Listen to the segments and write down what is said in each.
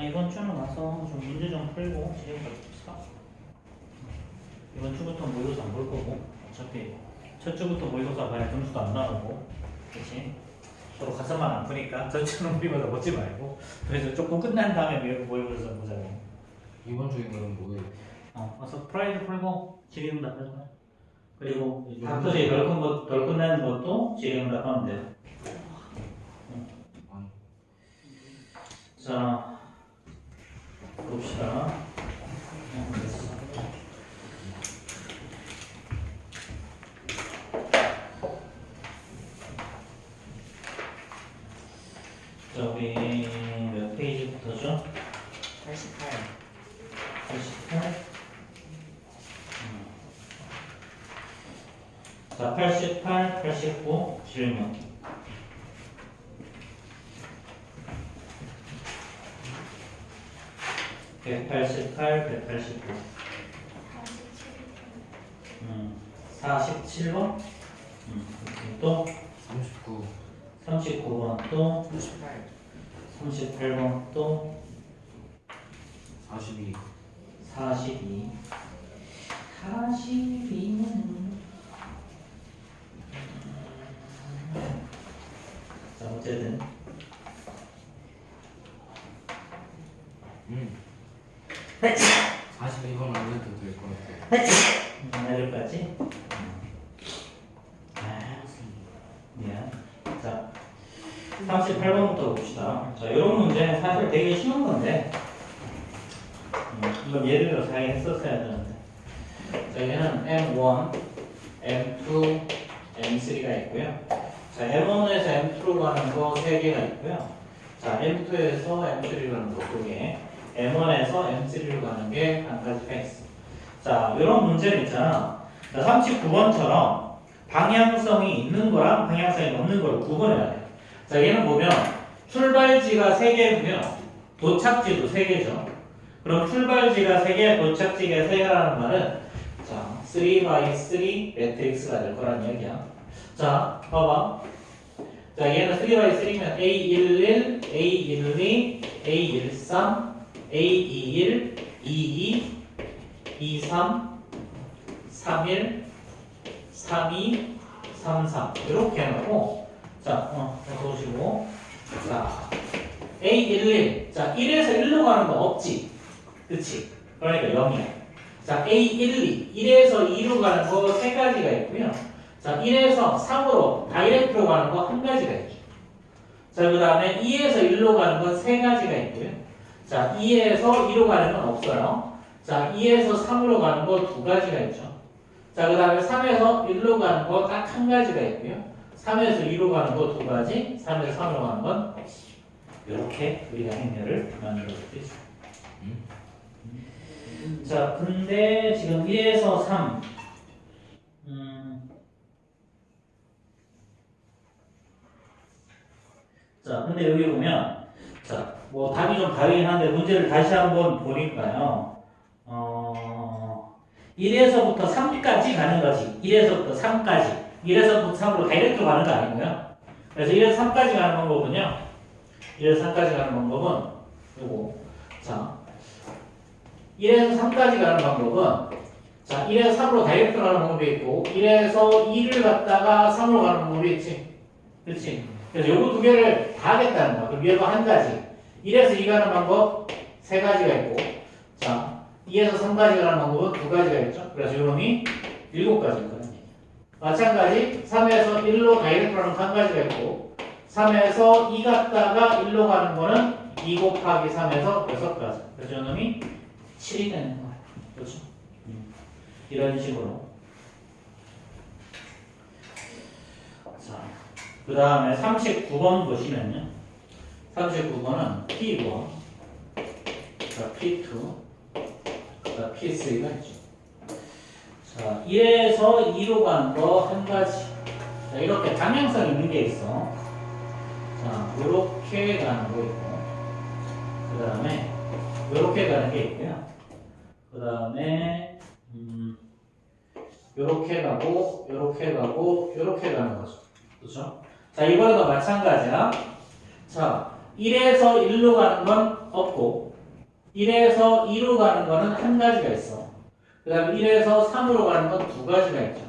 이번 주는 와서 좀 문제 좀 풀고 진행해 봅시다. 이번 주부터 모의고사 안 볼 거고 어차피 첫 주부터 모의고사 봐야 점수도 안 나오고 그치? 서로 가슴만 아프니까 전체는 모의고사 보지 말고 그래서 조금 끝난 다음에 모의고사 보자고. 이번 주에 그럼 뭐예요? 와서 프라이드 풀고 질의응답 해줘. 그리고 닥터제이 덜 끝나는 것도 질의응답 하면 돼요. 자, 봅시다. 자, 우리 몇 페이지부터죠? 88. 88? 자, 88, 89 질문. (188) 189 (47번) 또 39. 39번 또 38. 38번 또 42. 42 42는 자 어쨌든 42번 안 해도 될 것 같아. 여기까지. 미안. 자 38번부터 봅시다. 자 이런 문제는 사실 되게 쉬운 건데 이건 예를 들어서 하긴 했었어야 되는데 자 얘는 M1, M2, M3가 있고요. 자 M1에서 M2로 가는 거 3개가 있고요. 자 M2에서 M3로 가는 거 2개, M1에서 M3로 가는 게 한 가지가 있어. 자 이런 문제는 있잖아. 자 39번처럼 방향성이 있는 거랑 방향성이 없는 걸 구분해야 돼. 자 얘는 보면 출발지가 3개고요. 도착지도 3개죠. 그럼 출발지가 3개, 도착지가 3개라는 말은 자 3x3 매트릭스가 될 거란 얘기야. 자 봐봐. 자 얘는 3x3면 A11, A12, A13, A21, 22, 23, 31, 32, 33 이렇게 해놓고 자 보시고 자 A11 자 1에서 1로 가는 거 없지 그치? 그러니까 0이야. 자 A12 1에서 2로 가는 거 3가지가 있고요. 자 1에서 3으로 다이렉트로 가는 거 1가지가 있죠. 자 그 다음에 2에서 1로 가는 건 3가지가 있고요. 자 2에서 2로 가는 건 없어요. 자 2에서 3으로 가는 거 2가지가 있죠. 자 그 다음에 3에서 1로 가는 거 딱 1가지가 있고요. 3에서 2로 가는 거 2가지, 3에서 3으로 가는 건 이렇게 우리가 행렬을 만들어 볼 수 있어요. 자 근데 지금 1에서 3 자 근데 여기 보면 자 뭐 답이 좀 다르긴 한데 문제를 다시 한번 보니까요 1에서부터 3까지 가는 거지. 1에서부터 3까지 1에서부터 3으로 다이렉트로 가는 거 아니고요. 그래서 1에서 3까지 가는 방법은요 1에서 3까지 가는 방법은 요거 자 1에서 3까지 가는 방법은 자 1에서 3으로 다이렉트로 가는 방법이 있고 1에서 2를 갖다가 3으로 가는 방법이 있지 그렇지? 그래서 요거 2개를 다 하겠다는 거야. 그럼 얘도 한 가지 1에서 2 가는 방법 3가지가 있고 자 2에서 3까지 가는 방법은 2가지가 있죠. 그래서 요놈이 7가지일 거란 얘기야. 마찬가지 3에서 1로 다이렉트로 가는 1가지가 있고 3에서 2 갔다가 1로 가는 거는 2 곱하기 3에서 6가지. 그래서 요놈이 7이 되는 거야. 그렇죠? 이런 식으로. 자, 그 다음에 39번 보시면요. 39번은 P1, P2, P3가 있죠. 자, 1에서 2로 가는 거 1가지. 자, 이렇게 방향성 있는 게 있어. 자, 요렇게 가는 거 있고, 그 다음에 요렇게 가는 게 있고요. 그 다음에 요렇게 가고, 요렇게 가고, 요렇게 가는 거죠. 그렇죠? 자, 이번에도 마찬가지야. 자, 1에서 1로 가는 건 없고 1에서 2로 가는 거는 한 가지가 있어. 그 다음에 1에서 3으로 가는 건 두 가지가 있죠.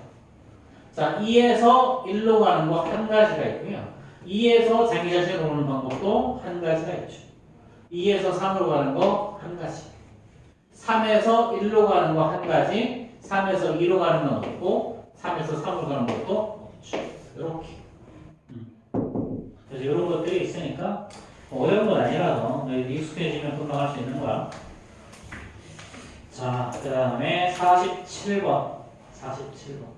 자, 2에서 1로 가는 거 한 가지가 있고요. 2에서 자기 자신을 오는 방법도 한 가지가 있죠. 2에서 3으로 가는 거 한 가지. 3에서 1로 가는 거 한 가지. 3에서 2로 가는 건 없고 3에서 3으로 가는 것도 없죠. 이렇게. 그래서 이런 것들이 있으니까 어려운 건 아니라서 익숙해지면 금방 할 수 있는 거야. 자, 그 다음에 47번. 47번.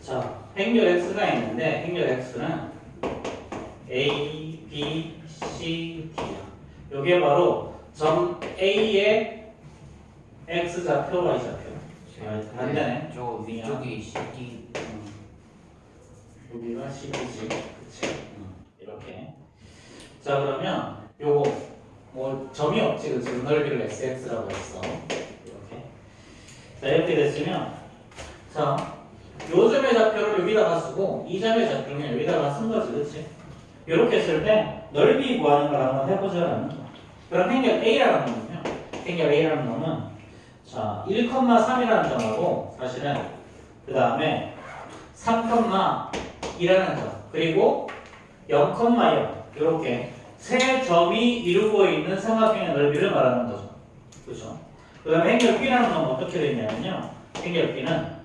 자, 행렬 x가 있는데 행렬 x는 a, b, c, d야. 요게 바로 점 A의 x좌표, y좌표. 반대네. 저 위쪽이 CD. 여기가 cd지. 그치? 이렇게. 자, 그러면 요거 뭐 점이 없지, 그치? 넓이를 xx라고 했어. 이렇게. 자, 이렇게 됐으면 자, 요 점의 좌표를 여기다가 쓰고 이 점의 좌표는 여기다가 쓴 거지, 그렇지? 이렇게 했을 때 넓이 구하는 걸 한번 해보자라는 거. 그럼 행렬 A라는 놈은요. 행렬 A라는 놈은 자 1,3이라는 점하고 사실은 그 다음에 3,2라는 점 그리고 0,0 이렇게 세 점이 이루고 있는 삼각형의 넓이를 말하는 거죠. 그렇죠? 그 다음에 행렬 B라는 놈은 어떻게 되냐면요. 행렬 B는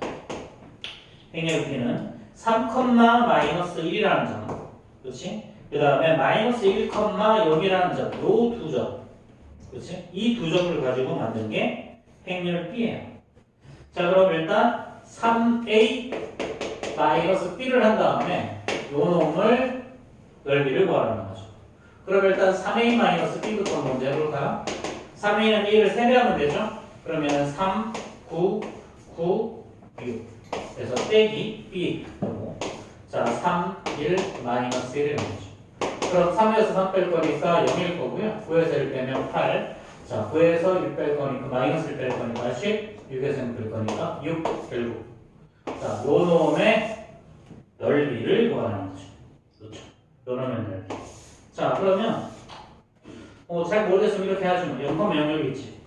3,-1이라는 점. 그렇지? 그 다음에 마이너스 1,0이라는 점. 요 두 점. 그렇지? 이 두 점을 가지고 만든 게 행렬 B예요. 자, 그럼 일단 3A 마이너스 B를 한 다음에 요 놈을 넓이를 구하라는 거죠. 그럼 일단 3A 마이너스 B부터 먼저 해볼까요? 3A는 A를 세배하면 되죠? 그러면 3, 9, 9, 6. 그래서 빼기 B. 자, 3, 1, 마이너스 1이 나오죠. 그럼 3에서 3 뺄 거니까 0일 거고요. 9에서 1 빼면 8. 자, 9에서 1 뺄 거니까 마이너스 1 뺄 거니까 10. 6에서 1 뺄 거니까 6, 1, 9. 자, 요 놈의 넓이를 구하는 거죠. 그렇죠. 요 놈의 넓이. 자, 그러면 잘 모르겠으면 이렇게 하죠. 0,0 여기 있지.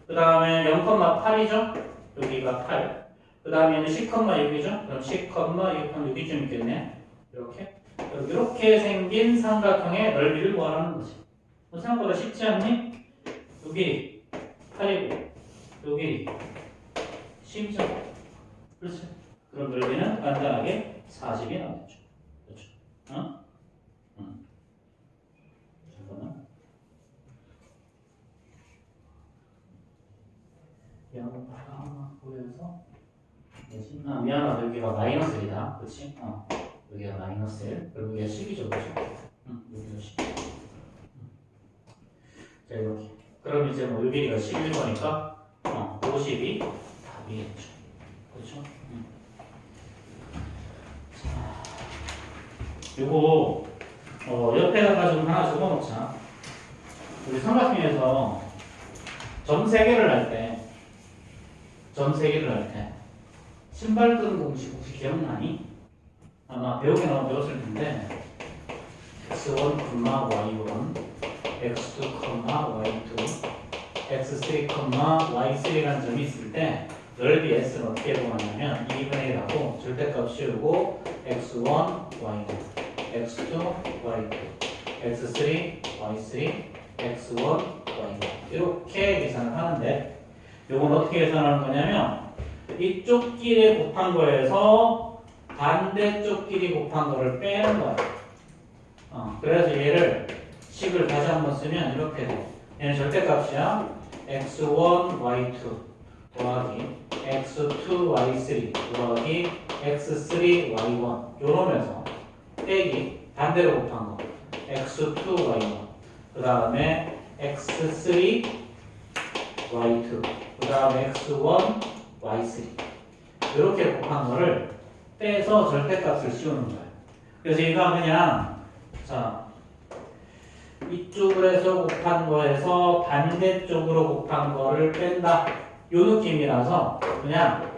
그 다음에 0,8이죠. 여기가 8. 그 다음에는 10,6이죠. 그럼 10,6,6이 좀 있겠네. 이렇게 생긴 삼각형의 넓이를 구하라는 거지. 생각보다 쉽지 않니? 요 길이 8이고 요 길이 10이죠. 그렇지. 그럼 넓이는 간단하게 40이 나오겠죠. 그렇죠. 잠깐만. 보여서 미안하다. 여기가 마이너스 1이다. 그렇지? 여기가 마이너스 1. 그리고 여기가 10이죠. 그렇죠? 여기가 10. 자, 이렇게. 그럼 이제 뭐 여기가 11거니까 50이 답이겠죠. 그렇죠? 자, 요거 옆에다가 좀 하나 적어놓자. 우리 삼각형에서 점 3개를 할 때 신발끈 공식 혹시 기억나니? 아마 배우긴 하고 배웠을 텐데 x1, y1, x2, y2, x3, y3라는 점이 있을 때 넓이 s는 어떻게 구하냐면 2분의 1하고 절대값 씌우고 x1, y1, x2, y2, x3, y3, x1, y1 이렇게 계산을 하는데 이건 어떻게 계산하는 거냐면 이쪽 길에 곱한 거에서 반대쪽 길이 곱한 거를 빼는 거야. 그래서 얘를 식을 다시 한번 쓰면 이렇게 돼. 얘는 절대값이야. x1, y2 더하기 x2, y3 더하기 x3, y1 요러면서 빼기 반대로 곱한 거 x2, y1 그 다음에 x3, y2 그 다음에 x1, y3 이렇게 곱한 거를 빼서 절대값을 씌우는 거야. 그래서 얘가 그냥 자 이쪽으로 해서 곱한 거에서 반대쪽으로 곱한 거를 뺀다 요 느낌이라서 그냥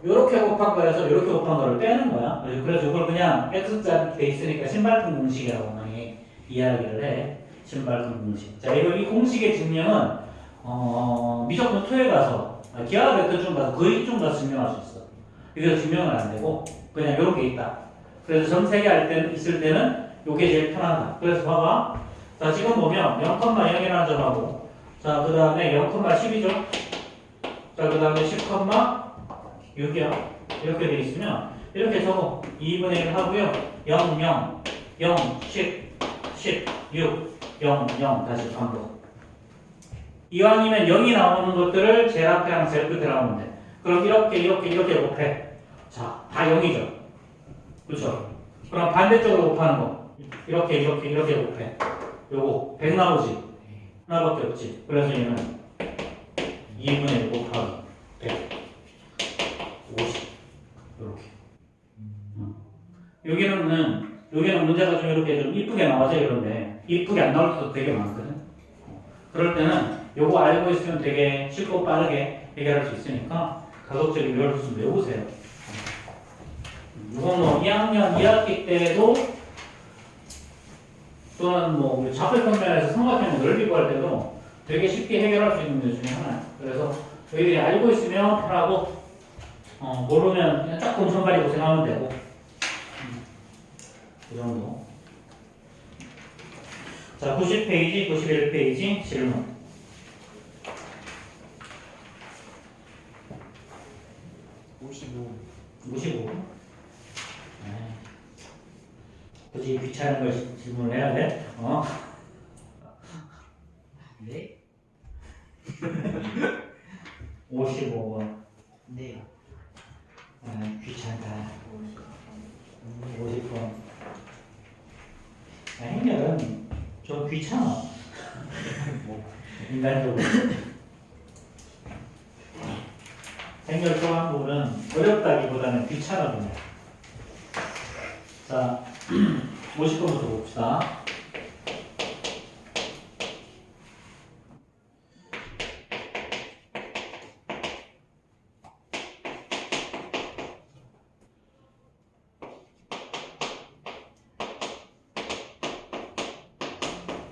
요렇게 곱한 거에서 요렇게 곱한 거를 빼는 거야. 그래서 이걸 그냥 x자 돼 있으니까 신발끈 공식이라고 많이 이야기를 해. 신발끈 공식. 자, 이 공식의 증명은 미적분 2에 가서 기하 벡터 중 가서 거의 좀 가서 증명할 수 있어. 여기서 증명은 안 되고 그냥 요렇게 있다. 그래서 점 3개 할 때 있을 때는 요게 제일 편하다. 그래서 봐봐. 자, 지금 보면 0,0이라는 점하고 자, 그 다음에 0,10이죠. 자, 그 다음에 10,6이야. 이렇게 돼 있으면 이렇게 적어 2분의 1 하고요. 0, 0, 0, 10, 10, 6, 0, 0 다시 반복. 이왕이면 0이 나오는 것들을 제일 앞에랑 제일 끝에 나오면 돼. 그럼 이렇게 곱해. 자, 다 0이죠. 그렇죠? 그럼 반대쪽으로 곱하는 거. 이렇게 곱해. 요거 100 나오지? 하나밖에 없지. 그래서 얘는 2분의 1 곱하기 100. 50. 이렇게. 여기는 문제가 좀 이렇게 좀 이쁘게 나와져 이런데 이쁘게 안 나올 때도 되게 많거든. 그럴 때는 요거 알고 있으면 되게 쉽고 빠르게 해결할 수 있으니까 가급적이 이걸 좀 외우세요. 이건 뭐 2학년 2학기 때도 또는 뭐 우리 좌표평면에서 삼각형 넓이 구할 때도 되게 쉽게 해결할 수 있는 문제 중에 하나예요. 그래서 저희들이 알고 있으면 편하고 모르면 그냥 조금 손발이 고생하면 되고 그 정도. 자, 90페이지, 91페이지 질문. 오십오. 55. 굳이 귀찮은 걸 질문을 해야 돼? 네? 55번. 네. 귀찮다. 50번. 행렬은 좀 귀찮아. 인간적으로. 행렬 초반부는 어렵다기보다는 귀찮아 보네. 자, 50번부터 봅시다.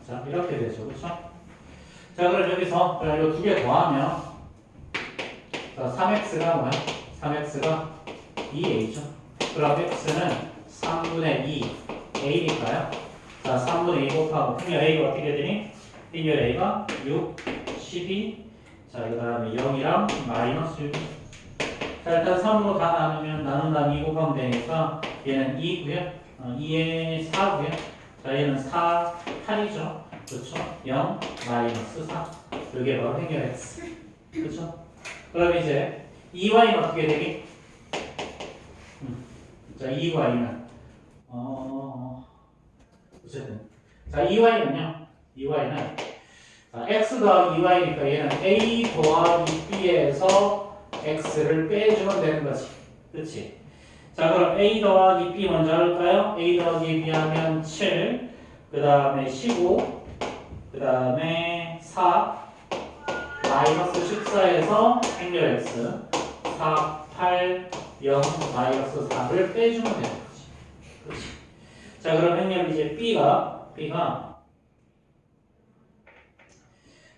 자, 이렇게 되죠. 그렇죠? 자, 그럼 여기서 이 두 개 더하면 자, 3x가 뭐야? 3x가 2a죠. 그럼 x는 3분의 2 a니까요. 자, 3분의 2 곱하고 평열 a가 어떻게 되니? 평열 a가 6, 12. 자, 그 다음에 0이랑 마이너스 6. 자, 일단 3으로 다 나누면 나눈다는 2 곱하면 되니까 얘는 2고요. 2에 4고요. 자, 얘는 4, 8이죠. 그렇죠? 0, 마이너스 4. 이게 바로 해결 x. 그렇죠? 그럼 이제 2y는 어떻게 되기? 자, 2y는 어쨌든 자, 2y는요. 2y는 자, x 더하기 2y니까 얘는 a 더하기 b에서 x를 빼주면 되는 거지. 그렇지? 자, 그럼 a 더하기 b 먼저 할까요? a 더하기 b 하면 7, 그 다음에 15, 그 다음에 4, 마이너스 14에서 행렬 x 4, 8, 0, 마이너스 4를 빼주면 되는 거지. 그렇지. 자, 그럼 행렬 이제 b가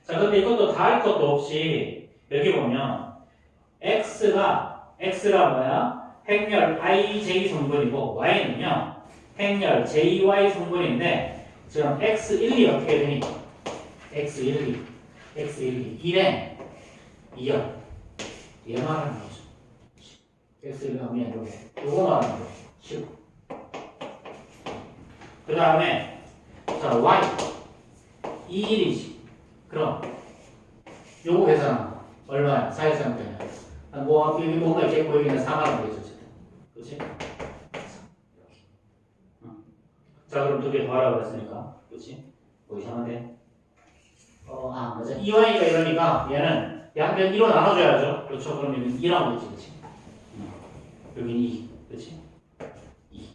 자, 근데 이것도 다 할 것도 없이 여기 보면 x가 뭐야? 행렬 ij 성분이고 y는요 행렬 jy 성분인데 지금 x12 어떻게 되니? x12 1에 2열 얘 말하는 거죠. x1 하면 요거 말하는 거죠. 15. 그 다음에 자 y 21이지. 그럼 요거 계산하는 거 얼마야? 사회상태냐? 뭐 여기 뭔가 이렇게 보이기는 4만원 되죠. 그렇지? 자, 그럼 두 개 더하라고 그랬으니까 그렇지? 뭐 이상한데? 맞아. 2y가 이러니까 얘는 양변 2로 나눠줘야죠. 그렇죠? 그럼 여기는 2라고 있지, 그렇지? 여기는 2, 그렇지? 2.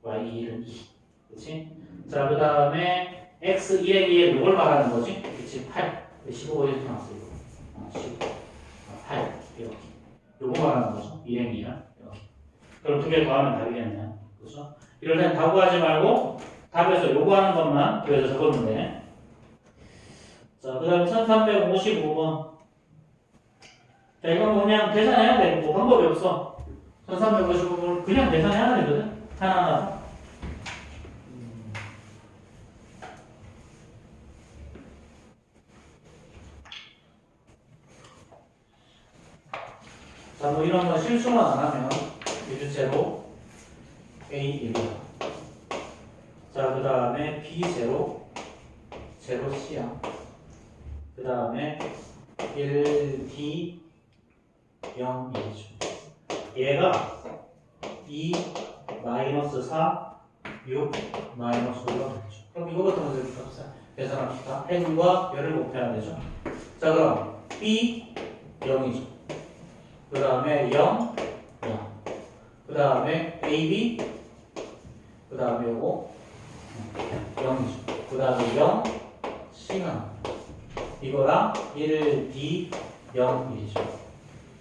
y1은 2. 그치? 자, 그 다음에 x 2의 2에 이걸 말하는 거지? 그치? 8. 15 이렇게 나왔어, 이거. 15. 8. 이렇게. 요거 말하는 거죠. 2의 2야. 이렇게. 그럼 두 개 더하면 답이겠네. 그죠? 이럴 땐 다 구하지 말고 답에서 요거 하는 것만 그래서 적으면 돼. 자, 그 다음에 1355번. 자, 이건 그냥 계산해야 돼. 뭐 방법이 없어. 1355번 그냥 계산해야 되거든. 하나하나. 자, 뭐 이런 거 실수만 안 하면 유주제로 A1이야. 자, 그 다음에 B0, 0C야. 그 다음에 1D, 0, 1죠. 얘가 2, 마이너스 4, 6, 마이너스 5가 되죠. 그럼 이거부터 먼저 계산합시다. n과 열을 곱해야 되죠. 자, 그럼 B, 0이죠. 그 다음에 0, 0. 그 다음에 AB, 그 다음에 요거 0이죠. 그 다음에 0, C가 이거랑 1, D, 0, 1이죠.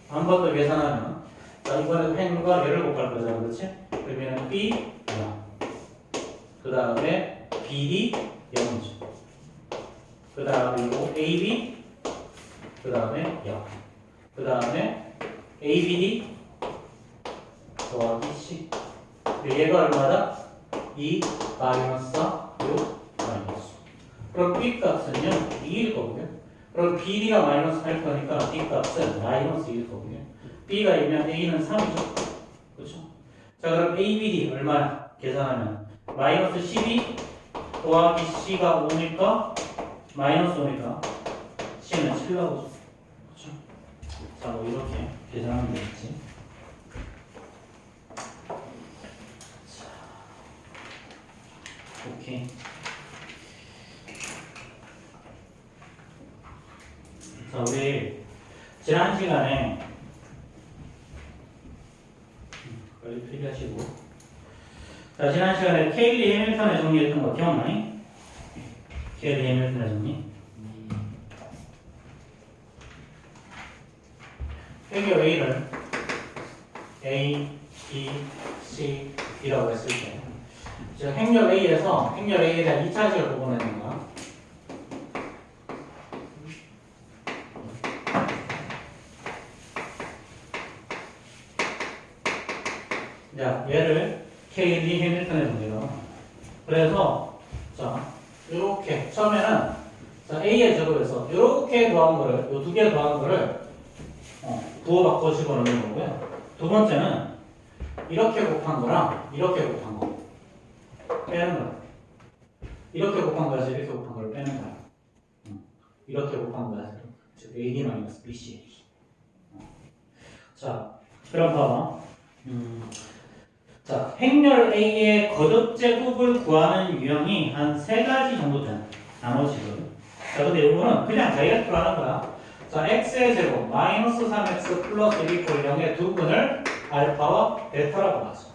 한 번 더 계산하면 자, 이번에도 n과 열을 곱할 거잖아, 그렇지? 그러면 B, 0. 그 다음에 BD, 0이죠. 그 다음에 이거 AB, 그 다음에 0. 그 다음에 ABD 더하기 C. 얘가 얼마다? 2 마이너스 4, 6 마이너스. 그럼 B 값은요 2일 거고요. 그럼 BD가 마이너스 할 거니까 D 값은 마이너스 1일 거고요. B가 2면 A는 3이죠. 그렇죠? 자, 그럼 ABD 얼마야? 계산하면 마이너스 12 더하기 C가 5니까 마이너스 5니까 C는 7 나오죠. 그렇죠? 자, 뭐 이렇게 계산하면 되겠지. 자, 오케이. 자, 우리 지난 시간에 빨리 필기하시고. 자, 지난 시간에 케일리 해밀턴의 정리했던 거 기억나니? 케일리 해밀턴의 정리. 행렬 A를 A, B, C, D라고 했을 때 지금 행렬 A에서 행렬 A에 대한 2차식을 구분하는 거야. 자, 얘를 케일리 해밀턴의 정리로. 그래서 자, 이렇게 처음에는 자, A의 제곱에서 이렇게 더한 거를 요 두 개 더한 거를 부호바꿔 집어넣는 거고요. 두 번째는 이렇게 곱한 거랑 이렇게 곱한 거 빼는 거야. 이렇게 곱한 거에서 이렇게 곱한 걸 빼는 거야. 이렇게 곱한 거에서 AD-BC. 자, 그럼 봐봐. 자, 행렬 A의 거듭제곱을 구하는 유형이 한 3가지 정도 나눠지거든. 자, 근데 이거는 그냥 다이렉트로 하는 거야. 자, x의 제곱 마이너스 3x 플러스 1 0의 두 분을 알파와 베타라고 하죠.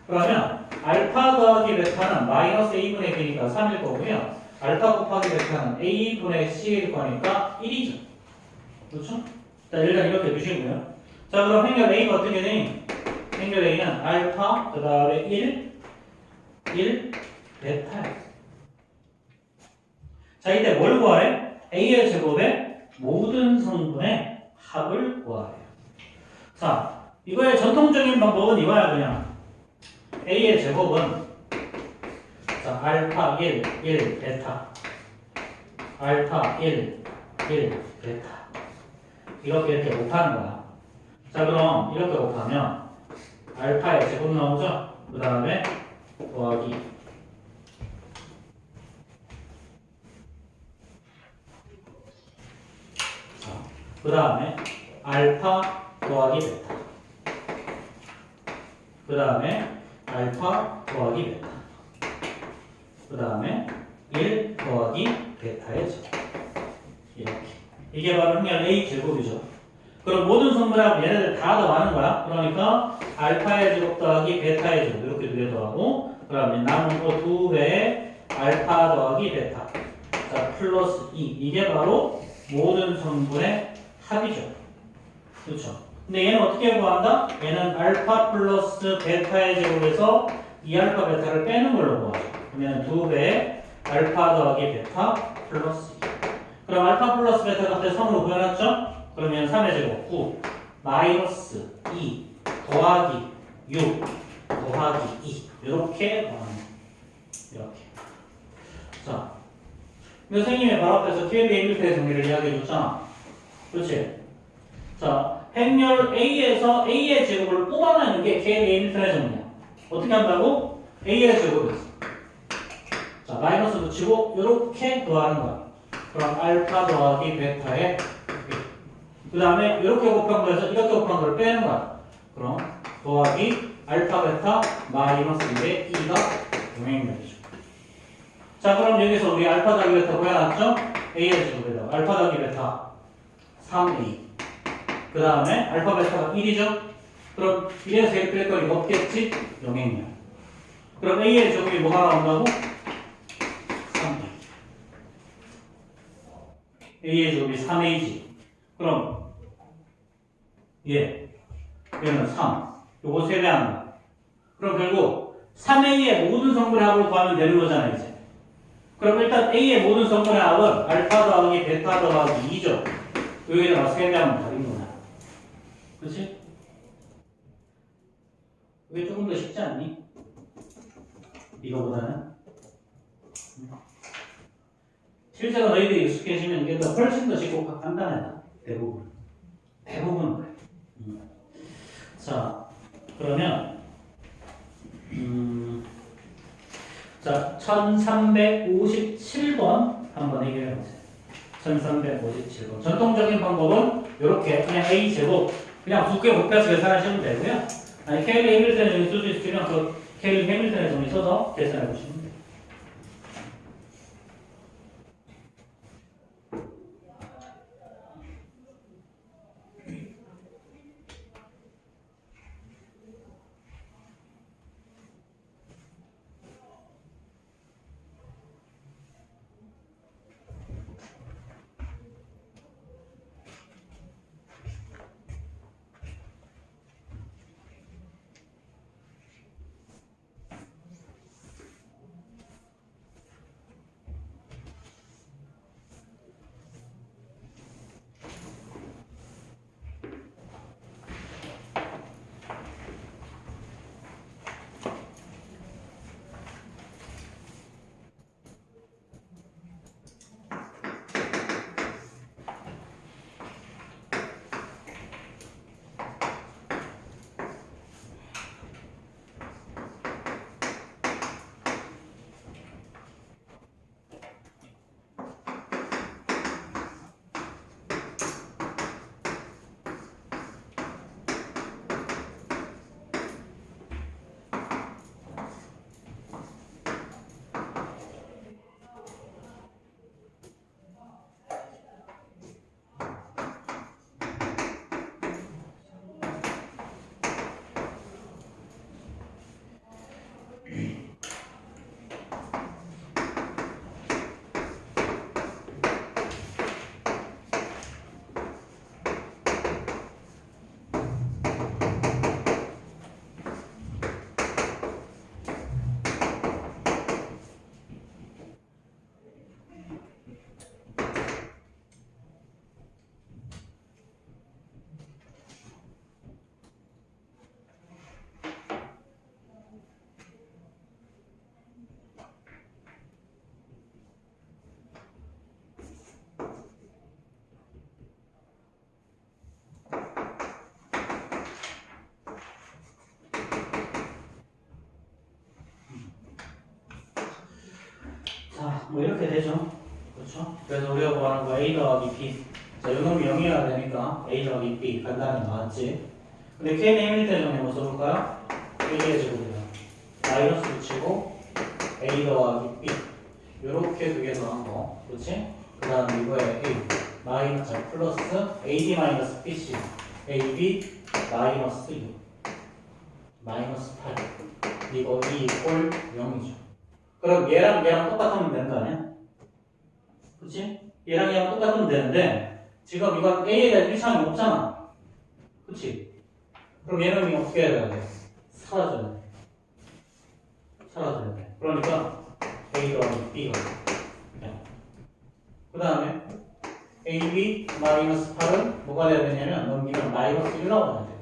그러면 알파 더하기 베타는 마이너스 a분의 b니까 3일 거고요. 알파 곱하기 베타는 a분의 c일 거니까 1이죠. 그렇죠? 자, 일단 이렇게 두시고요. 자, 그럼 행렬 a가 어떻게 되니? 행렬 a는 알파 그 다음에 1 베타예요. 자, 이때 뭘 구하래? a의 제곱에 모든 성분의 합을 구하래요. 자, 이거의 전통적인 방법은 이거야. 그냥 A의 제곱은 자, 알파 1 베타 알파 1 베타 이렇게 곱하는 거야. 자, 그럼 이렇게 곱하면 알파의 제곱 나오죠? 그 다음에 더하기 그 다음에 알파 더하기 베타. 그 다음에 알파 더하기 베타. 그 다음에 1 더하기 베타의 제곱. 이렇게. 이게 바로 그냥 A 제곱이죠. 그럼 모든 성분하고 얘네들 다 더하는 거야. 그러니까 알파의 제곱 더하기 베타의 제곱. 이렇게 두 개 더하고, 그 그러면 나누고 2배의 알파 더하기 베타. 자, 플러스 2. 이게 바로 모든 성분의 합이죠. 그렇죠? 근데 얘는 어떻게 구한다? 얘는 알파 플러스 베타의 제곱에서 이 알파 베타를 빼는 걸로 구하죠. 그러면 2배의 알파 더하기 베타 플러스 2. 그럼 알파 플러스 베타 값을 3으로 구해놨죠? 그러면 3의 제곱 9 마이너스 2 더하기 6 더하기 2 이렇게 구합니다. 이렇게. 자, 선생님의 발 앞에서 KB의 일패의 정리를 이야기해 줬잖아. 그렇지? 자, 행렬 A에서 A의 제곱을 뽑아내는 게 KB의 일패의 정리야. 어떻게 한다고? A의 제곱에서. 자, 마이너스 붙이고 이렇게 더하는 거야. 그럼 알파 더하기 베타의 그 다음에 이렇게 곱한 거에서 이렇게 곱한 걸 빼는 거야. 그럼 더하기 알파 베타 마이너스 2의 2가 용행렬이죠. 자, 그럼 여기서 우리 알파 더하기 베타 구해놨죠? A의 제곱에다가 알파 더하기 베타 3A. 그 다음에 알파 베타가 1이죠? 그럼 1에서 1 뺄 거리 없겠지? 용행렬. 그럼 A의 제곱이 뭐가 나온다고? 3A. A의 제곱이 3A지. 그럼 얘는 3. 요거 세배하는 거야. 그럼 결국 3A의 모든 성분의 합을 구하면 되는 거잖아, 이제. 그럼 일단 A의 모든 성분의 합은 알파 더하기 베타 더하기 2죠. 여기다가 세배하면 다른 거야. 그렇지? 이게 조금 더 쉽지 않니? 이거보다는. 실제로 너희들이 익숙해지면 이게 더 훨씬 더 쉽고 간단해. 대부분은 그래. 자, 그러면 자, 1357번 한번 해결해 보세요. 1357번. 전통적인 방법은 이렇게 그냥 A 제곱 그냥 두께 곱해서 계산하시면 되고요. 아니 케일리 해밀턴의 정리 쓸 수 있으면 그 케일리 해밀턴의 정리 써서 계산해 보시면 돼요. 자, 뭐 이렇게 되죠. 그렇죠? 그래서 우리가 구하는 거 A 더하기 B. 자, 요놈이 0이어야 되니까 A 더하기 B 간단히 나왔지. 근데 K는 해밀턴 정리 한번 써볼까요? A의 제곱이다. 마이너스 붙이고 A 더하기 B. 요렇게 두 개 더한 거. 그렇지? 그 다음에 이거에 A 마이너스 플러스 AD 마이너스 BC AB 마이너스 6. 마이너스 8. 이거 2 이꼴 0이죠. 그럼 얘랑 똑같으면 되는 거 아니야? 그치? 얘랑 똑같으면 되는데 지금 이건 A에 대한 일차원이 없잖아. 그치? 그럼 얘는 어떻게 해야 돼? 사라져야 돼. 사라져야 돼. 그러니까 A 더하기 B가 돼. 그 다음에 AB 마이너스 8은 뭐가 돼야 되냐면 넘기면 마이너스 1 나와야 돼.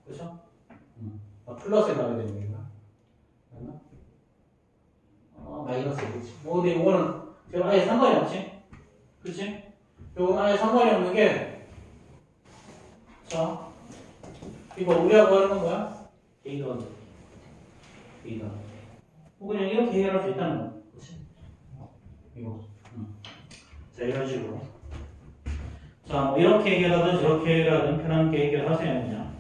그렇죠? 플러스에 나와야 되는 거야. 맞나? 마이너스 그렇지. 근데 이거는 지금 아예 상관이 없지? 그렇지? 이거 아예 상관이 없는 게 자, 이거 우리하고 하는 건 뭐야? A 더하기 B 더하기 그냥 이렇게 해결할 수 있다는 거야. 그렇지? 이거 자, 이런 식으로 자, 뭐 이렇게 해결하든 저렇게 해결하든 편하게 해결하세요 그냥.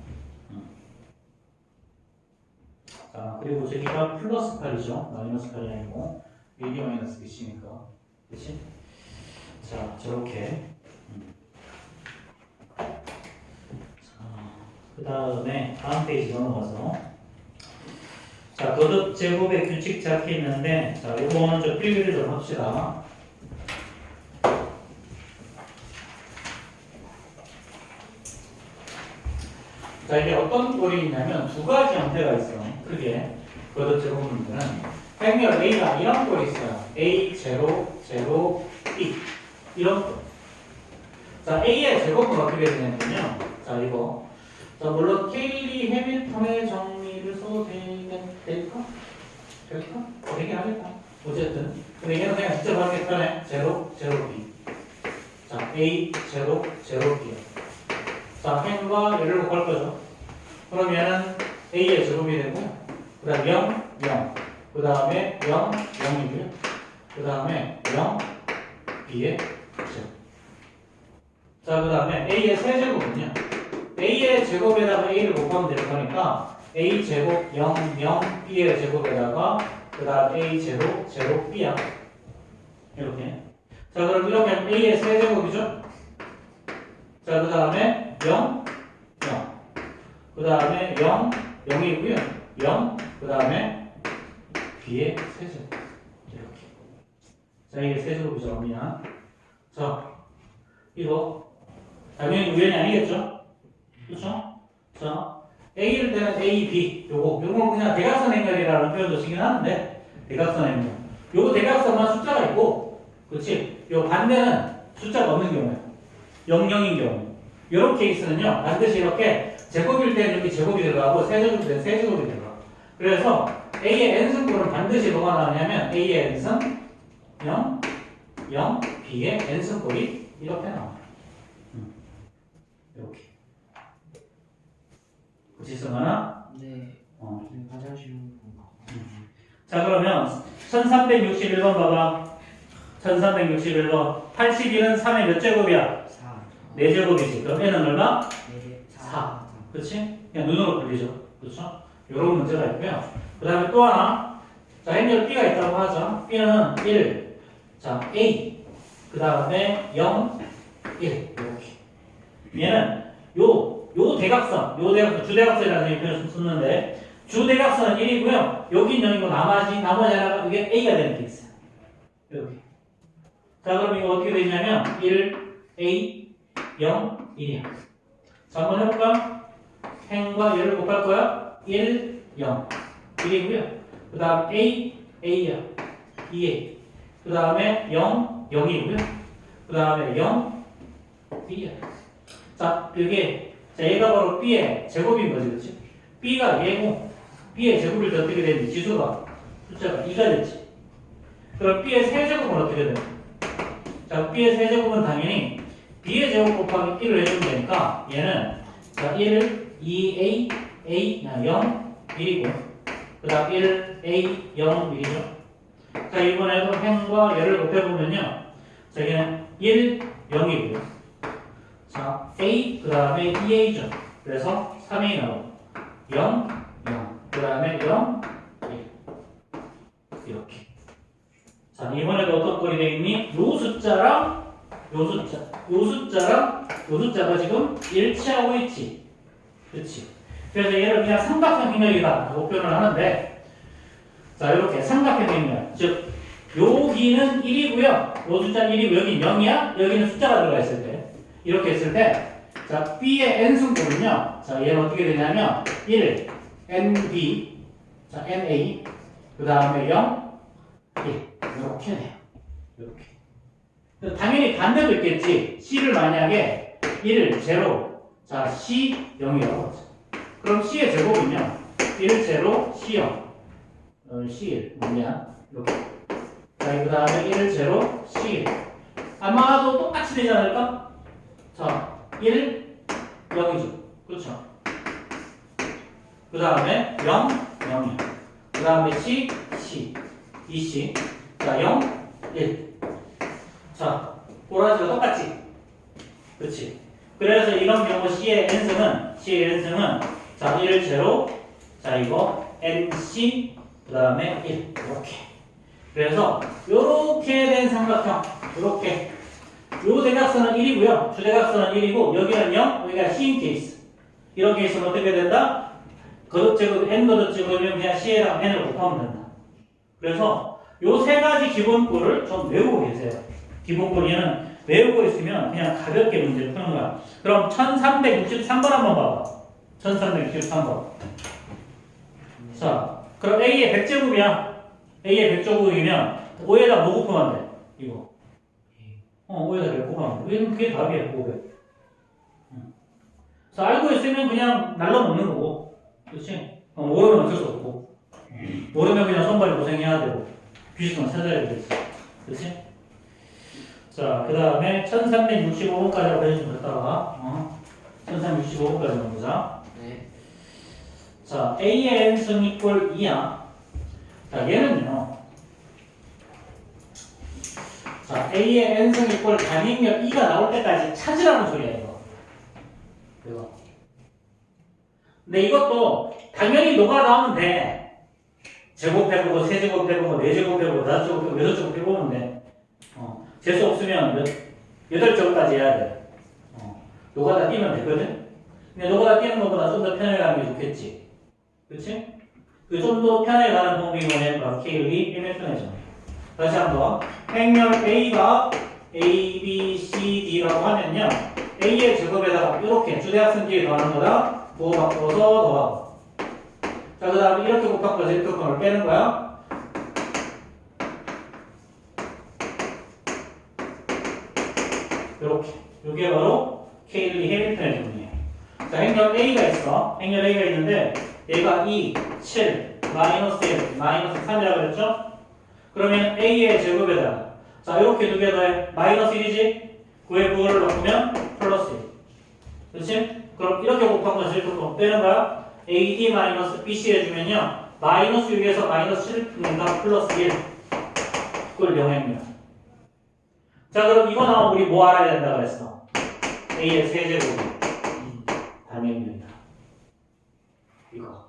자, 그리고 저기가 플러스 8이죠. 마이너스 8이 아니고 AB 마이너스 BC니까 그치? 자, 저렇게 자, 그 다음에 다음 페이지 넘어가서 자, 거듭 제곱의 규칙 잡혀 있는데 자, 요거는 좀 필기를 좀 합시다. 자, 이게 어떤 꼴이 있냐면 두 가지 형태가 있어요. 크게 거듭 제곱문제는 행렬 A가 이런 꼴이 있어요. A 제로 제로 B 이런 꼴. 자, A의 제곱은 어떻게 되냐면요. 자, 이거 자, 물론 케일리 해밀턴의 정리를 써도 될까? 되긴 하겠다. 어쨌든 근데 얘는 그냥 직접 하기 편해. 제로 제로 B. 자, A 제로 제로 B. 자, 행과 열을 곱할 거죠. 그럼 얘는 A의 제곱이 되고요. 그 다음 0, 0. 그 다음에 0, 0이고요. 그 다음에 0, B의 제곱. 자, 그 다음에 A의 세제곱은요. A의 제곱에다가 A를 곱하면 될 거니까 A 제곱 0, 0, B의 제곱에다가 그 다음 A 제곱, 제곱 B야. 이렇게. 자, 그럼 이렇게 하면 A의 세제곱이죠. 자, 그 다음에 0, 0. 그 다음에 0, 0이고요. 0, 그 다음에 B의 세제곱. 이렇게. 자, 이게 세제곱이죠. 미안. 자, 이거 당연히 우연이 아니겠죠? 그렇죠? 자, A를 때는 A, B. 요거 그냥 대각선 행렬이라는 표현도 쓰긴 하는데 대각선 행렬. 요거 대각선만 숫자가 있고, 그렇지? 요 반대는 숫자가 없는 경우에 0, 0인 경우. 요런 케이스는요, 반드시 이렇게 제곱일 때는 여기 제곱이 들어가고 세제곱일 때는 세제곱이 들어가. 그래서 A의 n승분은 반드시 뭐가 나오냐면 A의 n승 0, 0, B의 n승꼴이 이렇게 나와요. 이렇게. 그치, 승환아? 네. 화장실 건가? 자, 그러면 1361번 봐봐. 1361번. 81은 3의 몇 제곱이야? 4. 4제곱이지. 그럼 n은 얼마? 4. 4. 그렇지? 그냥 눈으로 풀리죠. 그렇죠? 이런 문제가 있고요. 그 다음에 또 하나. 자, 행렬 B가 있다고 하죠. B는 1. 자, A. 그 다음에 0, 1. 이렇게. 얘는 요 대각선, 주대각선이라는 표현을 쓰는데, 주대각선은 1이고요. 여긴 0이고 나머지 하나가 이게 A가 되는 게 있어요. 이렇게. 자, 그럼 이거 어떻게 되냐면 1, A, 0, 1이야. 자, 한번 해볼까? 행과 열을 곱할 거야. 1, 0, 1이고요. 그 다음 A, A야. 2A. 그 다음에 0, 0이고요. 그 다음에 0, B야. 자, 이게 자, 얘가 바로 B의 제곱인 거지, 그렇지? B가 얘고 B의 제곱일 때 어떻게 되는지 지수가 숫자가 2가 됐지. 그럼 B의 세제곱은 어떻게 되나? 자, B의 세제곱은 당연히 B의 제곱 곱하기 1을 해주면 되니까 얘는 자, 1, 2A, A, 0, 1이고 그 다음 1, A, 0, 1이죠. 자, 이번에도 행과 열을 곱해보면요. 자, 여기는 1, 0이고요. 자, A, 그 다음에 2A죠. 그래서 3A 나오고 0, 0, 그 다음에 0, 1 이렇게. 자, 이번에도 어떤 꼴이 되겠니? 요 숫자랑 요 숫자랑 요 숫자가 지금 일치하고 있지. 그렇지? 그래서 얘를 그냥 삼각형 행렬이다 라고 표현을 하는데, 자, 이렇게 삼각형 행렬. 즉, 여기는 1이고요. 요 숫자는 1이고, 여기는 0이야? 여기는 숫자가 들어가 있을 때. 이렇게 했을 때, 자, B의 n승분은요. 자, 얘는 어떻게 되냐면, 1, NB, 자, NA, 그 다음에 0, 1. 이렇게 돼요. 이렇게. 당연히 반대도 있겠지. C를 만약에 1, 0, 자, C, 0이라고 하죠. 그럼 C의 제곱은요. 1, 0, C, 0. C1 뭐냐? 이렇게. 자, 그 다음에 1, 0, C1. 아마도 똑같이 되지 않을까? 자, 1, 0이죠. 그렇죠? 그 다음에 0, 0이야. 그 다음에 C, C. 2C. 자, 0, 1. 자, 꼬라지가 똑같지? 그렇지? 그래서 이런 경우 C의 n승은 자, 1, 0. 자, 이거 NC 그 다음에 1 이렇게. 그래서 이렇게 된 삼각형 이렇게 요 대각선은 1이고요. 주대각선은 1이고 여기는 0, 여기가 C인 케이스. 이런 케이스는 어떻게 된다? 거듭제곱 n 거듭제곱이면 그냥 C에다가 n을 곱하면 된다. 그래서 요 세 가지 기본꼴을 좀 외우고 계세요. 기본꼴 얘는 외우고 있으면 그냥 가볍게 문제를 푸는 거야. 그럼 1363번 한번 봐봐. 1363번. 자, 그럼 A의 100제곱이야. A의 100제곱이면 5에다 뭐 곱하면 돼? 이거. 5에다 100 곱하면 돼. 왜냐면 그게 답이야, 500. 자, 알고 있으면 그냥 날라먹는 거고. 그렇지? 모르면 어쩔 수 없고. 모르면 그냥 손발이 고생해야 되고. 비슷한 찾아야 되겠지. 그렇지? 자, 그 다음에 1365번까지 배워주면 됐다가 1365번까지 보자. 네. 자, A의 n승 이꼴 2야. 자, 얘는요. 자, A의 n승 이꼴 단위면 2가 나올 때까지 찾으라는 소리야, 이거. 근데 이것도 당연히 너가 나오면 돼. 제곱해보고, 세제곱해보고, 네제곱해보고, 다섯제곱해보고, 여섯제곱해보면 돼. 재수 없으면 8제곱까지 해야 돼. 너가 다 띄면 되거든? 근데 너가 다 띄는 것보다 좀 더 편하게 가는 게 좋겠지. 그치? 그 좀 더 편하게 가는 방법이 뭐냐면 바로 K의 1m죠. 다시 한번. 행렬 A가 A, B, C, D라고 하면요. A의 제곱에다가 이렇게 주대학생 뒤에 더하는 거다. 부호 바꿔서 더하고. 자, 그 다음에 이렇게 곱한 거에서 이렇게 곱한 걸 빼는 거야. 이렇게. 이게 바로 K의 해밀턴의 정리예요. 자, 행렬 A가 있어. 행렬 A가 있는데 얘가 2, 7, 마이너스 1, 마이너스 3이라고 그랬죠? 그러면 A의 제곱에다가 자, 이렇게 두 개 더해. 마이너스 1이지? 9의 부호를 바꾸면 플러스 1. 그렇지? 그럼 이렇게 곱한 것을 이렇게 빼는 거야. AD 마이너스 BC 해주면요. 마이너스 6에서 마이너스 7 푼다 플러스 1. 그걸 영행이야. 자, 그럼 이거 나오면 우리 뭐 알아야 된다고 그랬어? A의 세제곱이 단위입니다. 이거.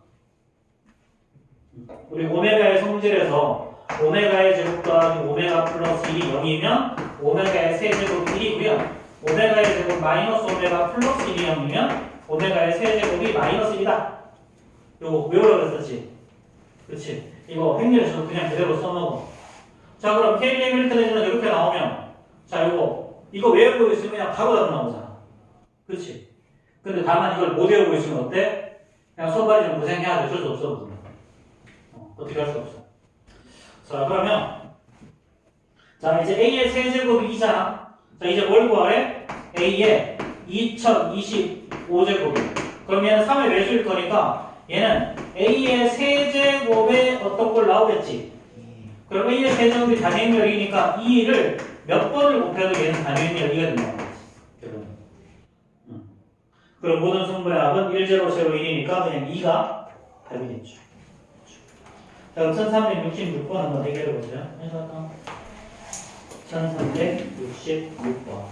우리 오메가의 성질에서 오메가의 제곱 더하기 오메가 플러스 1이 0이면 오메가의 세제곱이 1이고요. 오메가의 제곱 마이너스 오메가 플러스 1이 0이면 오메가의 세제곱이 마이너스 1이다. 요거 외우라고 했었지? 그렇지? 이거 행렬에서 그냥 그대로 써먹어. 자, 그럼 K 해밀턴에서는 이렇게 나오면 자, 이거 외우고 있으면 그냥 바로 답 나오잖아. 그렇지? 근데 다만 이걸 못 외우고 있으면 어때? 그냥 손발이 좀 고생해야 돼. 어쩔 수 없어. 어떻게 할 수 없어. 자, 그러면 자, 이제 A의 세제곱이 2잖아. 자, 이제 뭘 구하래? A의 2025제곱이. 그럼 얘는 3의 매수일 거니까 얘는 A의 세제곱에 어떤 걸 나오겠지? 그럼 A의 세제곱이 단위행렬이니까 2를 몇 번을 곱해도 얘는 단위행렬 2가 된다는 거지. 그럼 모든 성분의 합은 1, 0, 0, 1이니까 그냥 2가 답이겠죠. 자, 그럼 1366번 한번 해결해보세요. 1366번.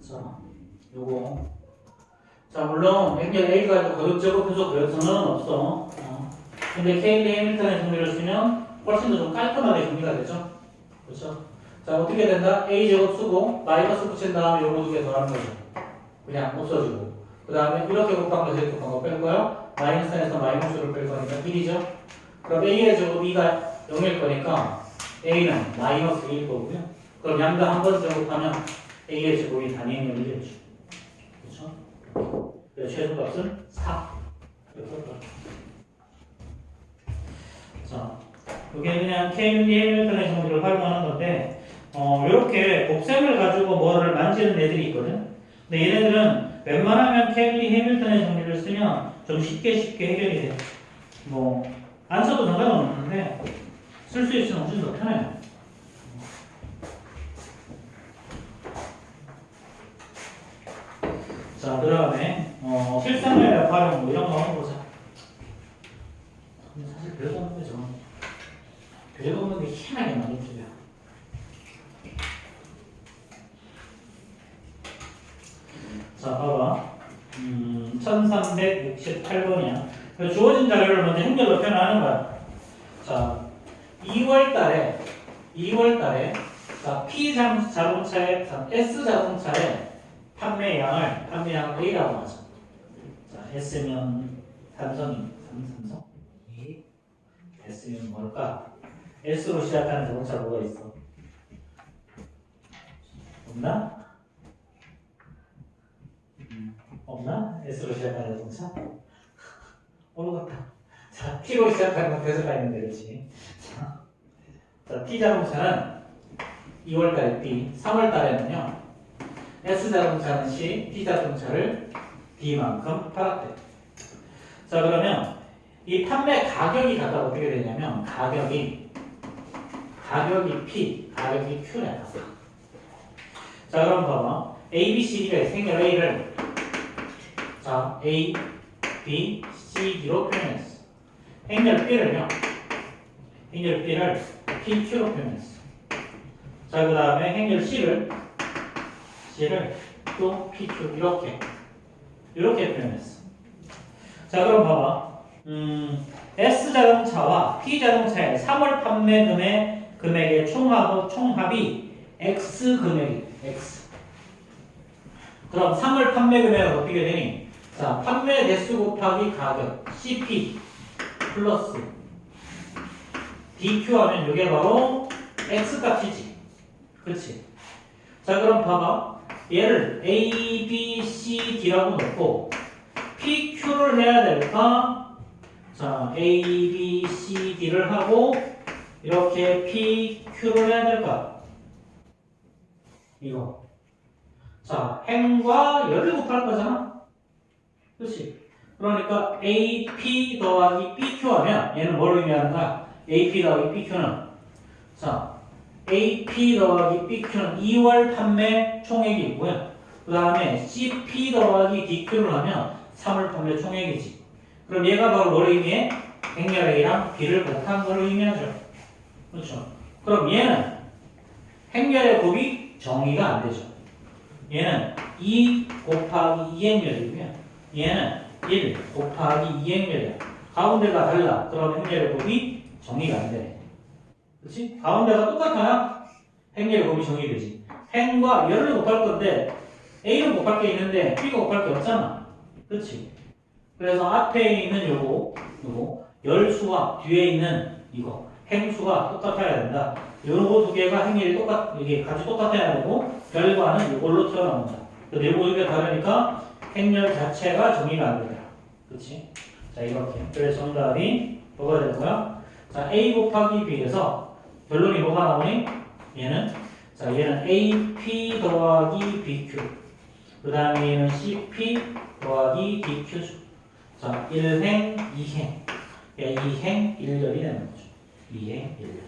자, 요거. 자, 물론 행렬 A 가지고 거듭제곱 해서 그려서는 없어. 근데 케일리 해밀턴의 정리를 쓰면 훨씬 더 좀 깔끔하게 정리가 되죠. 그렇죠? 자, 어떻게 된다? A 제곱 쓰고 마이너스 붙인 다음에 요거 두 개 더하는 거죠. 그냥 없어지고. 그 다음에 이렇게 곱한 거, 저렇게 곱한 거 뺄 거예요. 마이너스에서 마이너스를 뺄 거니까 1이죠. 그럼 A의 제곱 B가 0일 거니까 A는 마이너스 1일 거고요. 그럼 양다 한 번 제곱하면 A의 제곱이 단위의 1이겠죠. 그렇죠? 그래서 최소값은 4. 자, 이게 그냥 케일리 해밀턴의 정리를 활용하는 건데, 이렇게 곱셈을 가지고 뭐를 만지는 애들이 있거든. 근데 얘네들은 웬만하면 케일리 해밀턴의 정리를 쓰면 좀 쉽게 해결이 돼. 뭐, 안 써도 상관은 없는데, 쓸 수 있으면 훨씬 더 편해요. 자, 그 다음에, 실생활 활용 뭐 이런 거 한번 보자. 근데 사실 별거 없는 거죠. 별거 없는 게 희한하게 많이 틀려. 자, 봐봐. 1368번이야. 주어진 자료를 먼저 행렬로 표현하는 거야. 자, 2월 달에, 자, P 자동차의, S 자동차의 판매량을 A라고 하죠. 자, S면 삼성? S면 뭘까? S로 시작하는 자동차 뭐가 있어? 없나? 없나? S로 시작하는 자동차? 모르겠다. 자, T로 시작하는 건 대서가 있는데, 그렇지? 자, T 자동차는 2월달에 B, 3월달에는요, S 자동차는 C, T 자동차를 D만큼 팔았대. 자, 그러면 이 판매 가격이 각각 어떻게 되냐면, 가격이 P, 가격이 Q네. 자, 그럼 봐봐. A, B, C, D가 있어. 행렬 A를 자, A, B, C, D로 표현했어. 행렬 B를 P, Q로 표현했어. 자, 그 다음에 행렬 C를 또 P, Q 이렇게 표현했어. 자, 그럼 봐봐. S 자동차와 P 자동차의 3월 판매 금액의 총합이 X 금액이 X. 그럼 3월 판매 금액은 어떻게 되니? 자, 판매 대수 곱하기 가격 CP 플러스 DQ 하면 이게 바로 X 값이지. 그렇지? 자, 그럼 봐봐. 얘를 A, B, C, D라고 놓고 PQ를 해야 될까? 자, A, B, C, D를 하고 이렇게 PQ를 해야 될까? 이거. 자, 행과 열을 곱할 거잖아? 그렇지? 그러니까 AP 더하기 BQ 하면 얘는 뭘 의미하는가? AP 더하기 BQ는 자, AP 더하기 BQ는 2월 판매 총액이 있고요. 그 다음에 CP 더하기 DQ를 하면 3월 판매 총액이지. 그럼 얘가 바로 뭘 의미해? 행렬 A랑 B를 곱한 걸 의미하죠. 그렇죠? 그럼 얘는 행렬의 곱이 정의가 안 되죠. 얘는 2 곱하기 2행렬이고요. 얘는 1 곱하기 2행렬이야. 가운데가 달라. 그럼 행렬의 곱이 정의가 안 되네. 그렇지? 가운데가 똑같아야 행렬의 곱이 정의되지. 행과 열을 곱할 건데 A는 곱할 게 있는데 B가 곱할 게 없잖아. 그렇지? 그래서 앞에 있는 요거 열수와 뒤에 있는 이거 행수가 똑같아야 된다. 요거 두 개가 행렬이 이게 같이 똑같아야 되고 결과는 이걸로 튀어나온다. 근데 요거 두 개 다르니까 행렬 자체가 정의가 안 된다. 그렇지? 자, 이렇게. 그래서 정답이 뭐가 되는 거야? 자, A 곱하기 B에서 결론이 뭐가 나오니? 얘는 AP 더하기 BQ. 그 다음에 얘는 CP 더하기 DQ죠. 자, 1행, 2행. 2행, 1열이 되는 거죠. 2행, 1열.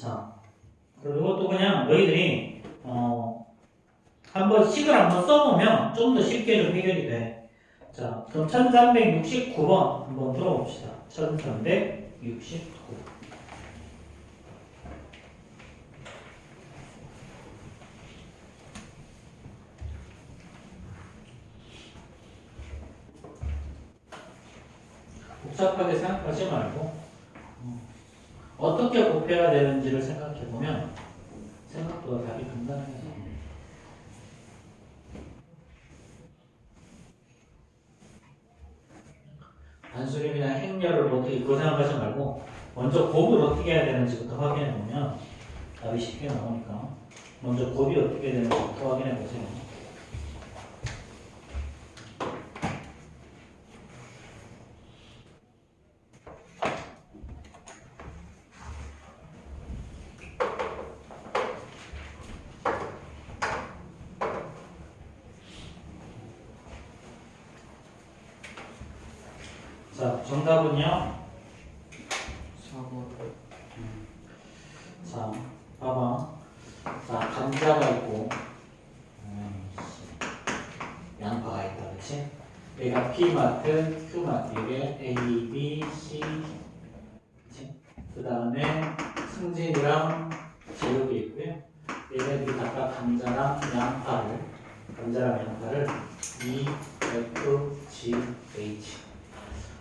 자, 그리고 또 그냥 너희들이 한번 식을 한번 써보면 좀 더 쉽게 좀 해결이 돼. 자, 그럼 1369번 한번 들어봅시다. 1369. 복잡하게 생각하지 말고 어떻게 곱해야 되는지를 생각해보면 생각보다 답이 간단하게 나옵니다. 단수림이나 행렬을 어떻게 그거 생각하지 말고 먼저 곱을 어떻게 해야 되는지부터 확인해보면 답이 쉽게 나오니까 먼저 곱이 어떻게 되는지부터 확인해보세요. 자, 정답은요. 4번. 자, 봐봐. 자, 감자가 있고, 양파가 있다, 그렇지? 얘가 P마트, Q마트, 이게 A, B, C, 그렇지? 그 다음에 승진이랑 제육이 있고요. 얘네들이 각각 감자랑 양파를 E, F, G, H.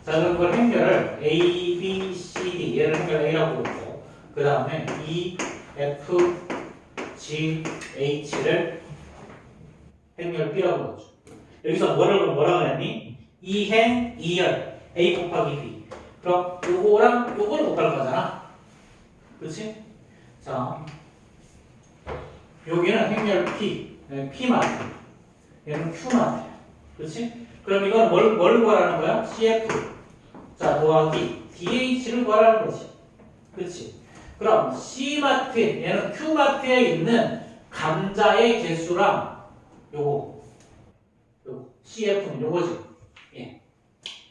자, 그럼 그걸 행렬을 A, B, C, D 얘를 행렬 A라고 부르고 그 다음에 E, F, G, H를 행렬 B라고 부르죠. 여기서 뭐라고 했니? 이행, 이열 A 곱하기 B. 그럼 요거랑 요거를 곱할 거잖아. 그렇지? 자, 여기는 행렬 P, P마트, 얘는 Q마트야. 그렇지? 그럼 이건 뭘 구하라는 거야? CF. 자, 더하기 DH를 구하라는 거지. 그렇지? 그럼 C마트, 얘는 Q마트에 있는 감자의 개수랑 요거 CF는 요거지. 예.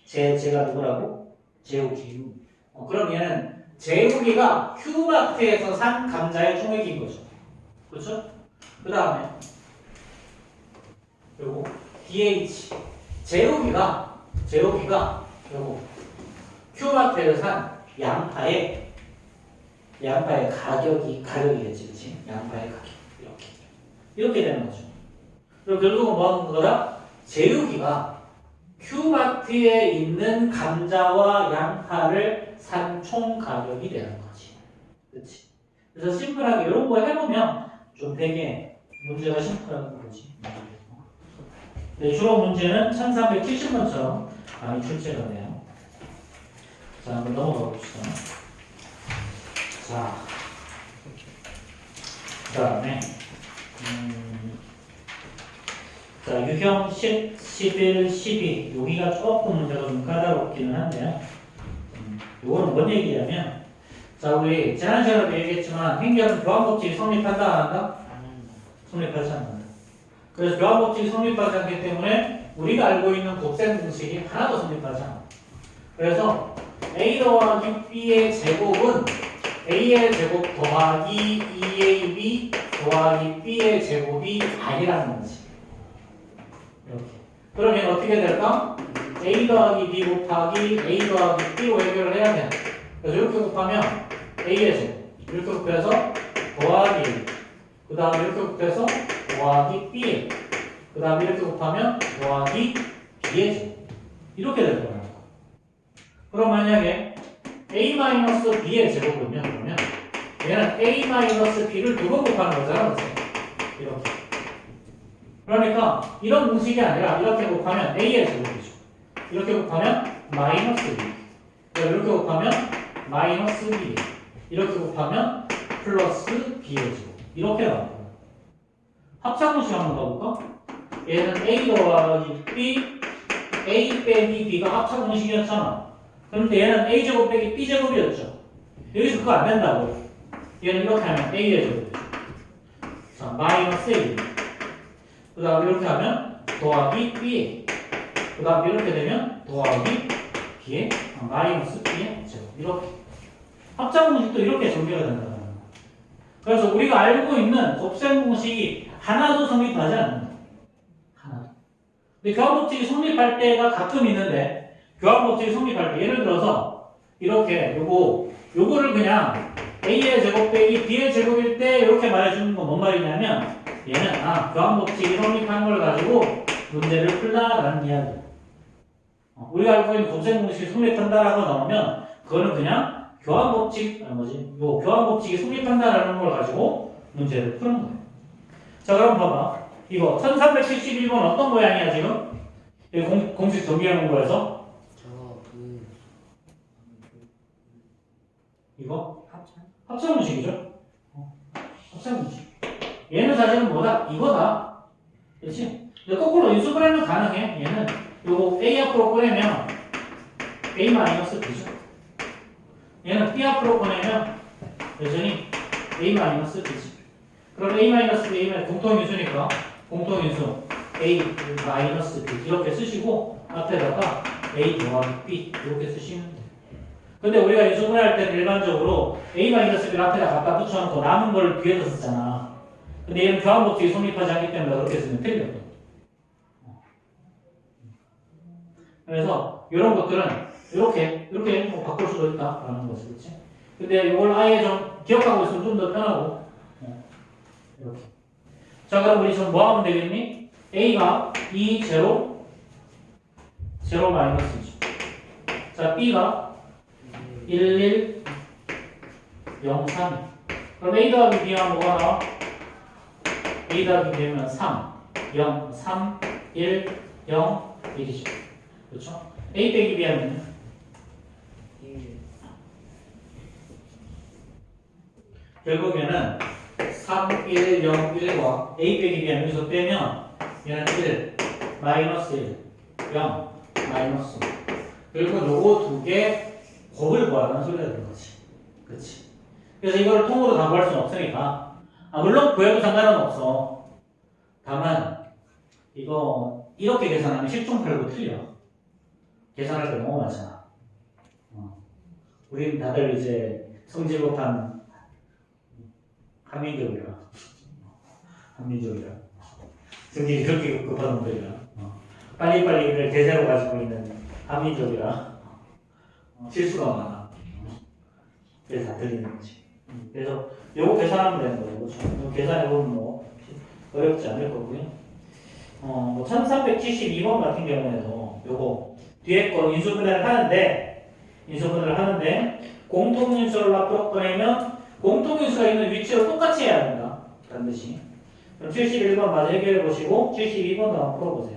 제가 누구라고? 제욱이. 그럼 얘는 제욱이가 Q마트에서 산 감자의 총액인 거죠. 그렇죠? 그 다음에 요거 DH. 제욱이가 요거 Q마트에서 산 양파의 가격이겠지, 그렇지? 양파의 가격 이렇게 되는 거죠. 그리고 결국은 뭐 하는 거다? 제육이가 Q마트에 있는 감자와 양파를 산 총 가격이 되는 거지, 그렇지? 그래서 심플하게 이런 거 해보면 좀 되게 문제가 심플하게 보지. 네, 주로 문제는 1370번처럼 많이 출제가 돼요. 자, 한번 넘어가 봅시다. 자, 그 다음에 자, 유형 10, 11, 12 여기가 조금 문제가 좀 까다롭기는 한데요. 요거는 뭔 얘기냐면 자, 우리 지난 시간에도 얘기했지만 행렬은 교환법칙이 성립한다 안 한다? 성립하지 않는다. 그래서 교환법칙이 성립하지 않기 때문에 우리가 알고 있는 곱셈 공식이 하나도 성립하지 않아. 그래서 A 더하기 B의 제곱은 A의 제곱 더하기 2AB 더하기 B의 제곱이 아니라는 거지. 이렇게. 그러면 어떻게 될까? A 더하기 B 곱하기 A 더하기 B로 해결을 해야 돼. 그래서 이렇게 곱하면 A의 제곱. 이렇게 곱해서 더하기 A. 그 다음에 이렇게 곱해서 더하기 B의. 그 다음에 이렇게 곱하면 더하기 B의 제곱. 이렇게 될 거야. 그럼 만약에 A-B의 제곱은요, 그러면 얘는 A-B를 두 번 곱하는 거잖아, 그렇지? 이렇게. 그러니까 이런 공식이 아니라 이렇게 곱하면 A의 제곱이죠. 이렇게 곱하면 마이너스 B. 이렇게 곱하면 마이너스 B. 이렇게 곱하면 플러스 B의 제곱. 이렇게 나옵니다. 합창공식 한번 가볼까? 얘는 A 더하기 B, A 빼기 B가 합창공식이었잖아. 그런데 얘는 A제곱 빼기 B제곱이었죠. 여기서 그거 안 된다고. 얘는 이렇게 하면 A의 제곱이죠. 자, 마이너스 A. 그 다음에 이렇게 하면 더하기 B의. 그 다음에 이렇게 되면 더하기 B의 마이너스 B의 제곱. 이렇게. 합장 공식도 이렇게 전개가 된다는 거예요. 그래서 우리가 알고 있는 곱셈 공식이 하나도 성립하지 않는다. 하나도. 근데 교환법칙이 성립할 때가 가끔 있는데 교환법칙이 성립할 때 예를 들어서 이렇게 요거를 그냥 A의 제곱 빼기 B의 제곱일 때 이렇게 말해주는 건 뭔 말이냐면 얘는 교환법칙이 성립한 걸 가지고 문제를 풀라라는 이야기야. 우리가 알고 있는 곱셈 공식이 성립한다라고 나오면 그거는 그냥 교환 법칙 요 교환 법칙이 성립한다라는 걸 가지고 문제를 푸는 거예요. 자, 그럼 봐봐. 이거 1371번 어떤 모양이야 지금? 이 공식 정비하는 거에서 저그 이거 합천? 합성 공식이죠? 합성 공식. 얘는 사실은 뭐다? 이거다. 그렇지? 근데 거꾸로 인수분 하면 가능해. 얘는 요거 A 앞으로 꺼내면 A 마이너스 B죠. 얘는 B 앞으로 꺼내면 여전히 A 마이너스 B지. 그럼 A 마이너스 B, A는 공통인수니까 공통인수 A 마이너스 B 이렇게 쓰시고 앞에다가 A 더하기 B 이렇게 쓰시면 돼요. 근데 우리가 인수분해할 때는 일반적으로 A 마이너스 B를 앞에다 갖다 붙여놓고 남은 걸 뒤에다 썼잖아. 근데 얘는 교환법칙이 성립하지 않기 때문에 그렇게 쓰면 틀려. 그래서 이런 것들은 이렇게 뭐 바꿀 수도 있다라는 거지, 그렇지? 근데 이걸 아예 좀 기억하고 있으면 좀 더 편하고 이렇게. 자, 그럼 우리 지금 뭐 하면 되겠니? A가 2, 0, 0 마이너스지. 자, B가 1, 1, 0, 3. 그럼 A 더하기 B하면 뭐가 나와? A 더하기 B면 3, 0, 3, 1, 0, 1이죠. 그렇죠? A 빼기 B하면 1 결국에는 3, 1, 0, 1과 A 빼기 B하면 여기서 빼면 얘는 1, 마이너스 1, 0, 마이너스 1. 그리고 요거 두 개 곱을 구하라는 소리가 되는 거지. 그렇지? 그래서 이걸 통으로 다 구할 수는 없으니까 물론 구해도 상관은 없어. 다만 이거 이렇게 계산하면 실중팔구 틀려. 계산할 때 너무 많잖아. 우린 다들 이제 성질 못한 한민족이라. 성질이 그렇게 급한 놈들이라. 빨리빨리 대세로 가지고 있는 한민족이라. 실수가 많아. 그래서 다 틀리는 거지. 그래서 요거 계산하면 되는 거예요. 그렇죠? 계산해보면 뭐 어렵지 않을 거고요. 1372번 같은 경우에도 요거 뒤에 거 인수분해를 하는데 공통인수를 앞으로 꺼내면 공통인수가 있는 위치로 똑같이 해야 된다. 반드시. 그럼 71번 마저 해결해 보시고 72번도 한번 풀어보세요.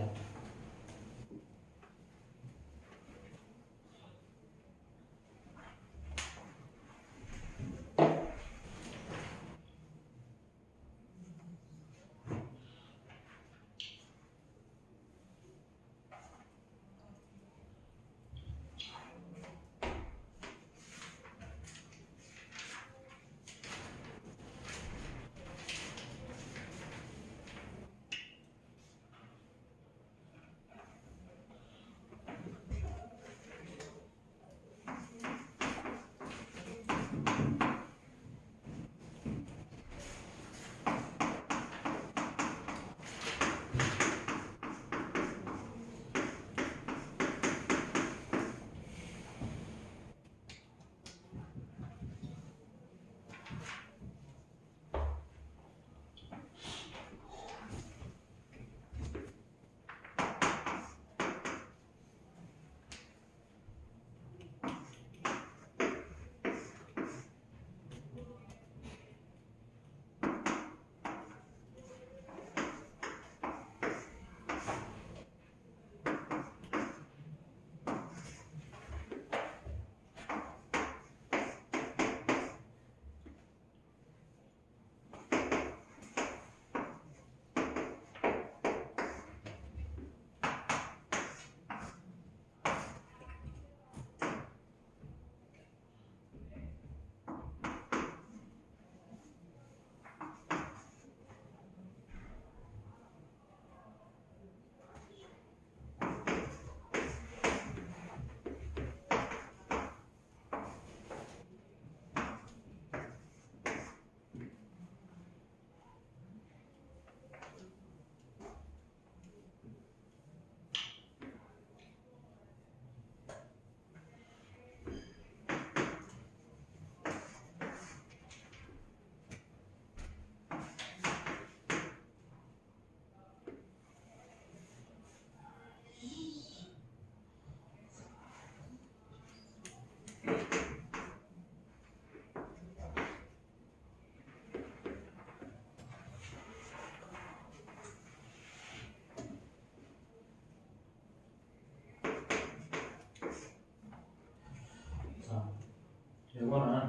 이거는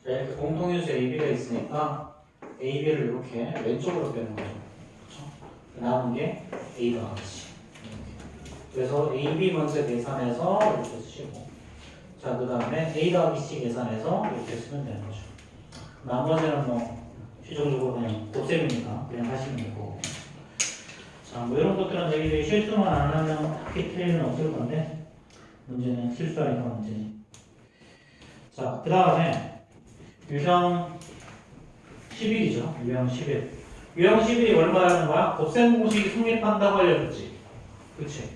자, 이렇게 공통인수 AB가 있으니까 AB를 이렇게 왼쪽으로 빼는 거죠. 그렇죠? 남은 게 A 더하기 C. 그래서 AB 먼저 계산해서 이렇게 쓰시고, 자, 그 다음에 A 더하기 C 계산해서 이렇게 쓰면 되는 거죠. 나머지는 뭐 최종적으로 그냥 곱셈이니까 그냥 하시면 되고. 자, 뭐 이런 것들은 저희들이 실수만 안 하면 크게 틀리는 없을 건데, 문제는 실수하니까 문제지. 자, 그 다음에 유형 11이죠. 유형 11. 유형 11이 얼마라는 거야? 곱셈 공식이 성립한다고 알려줬지. 그치?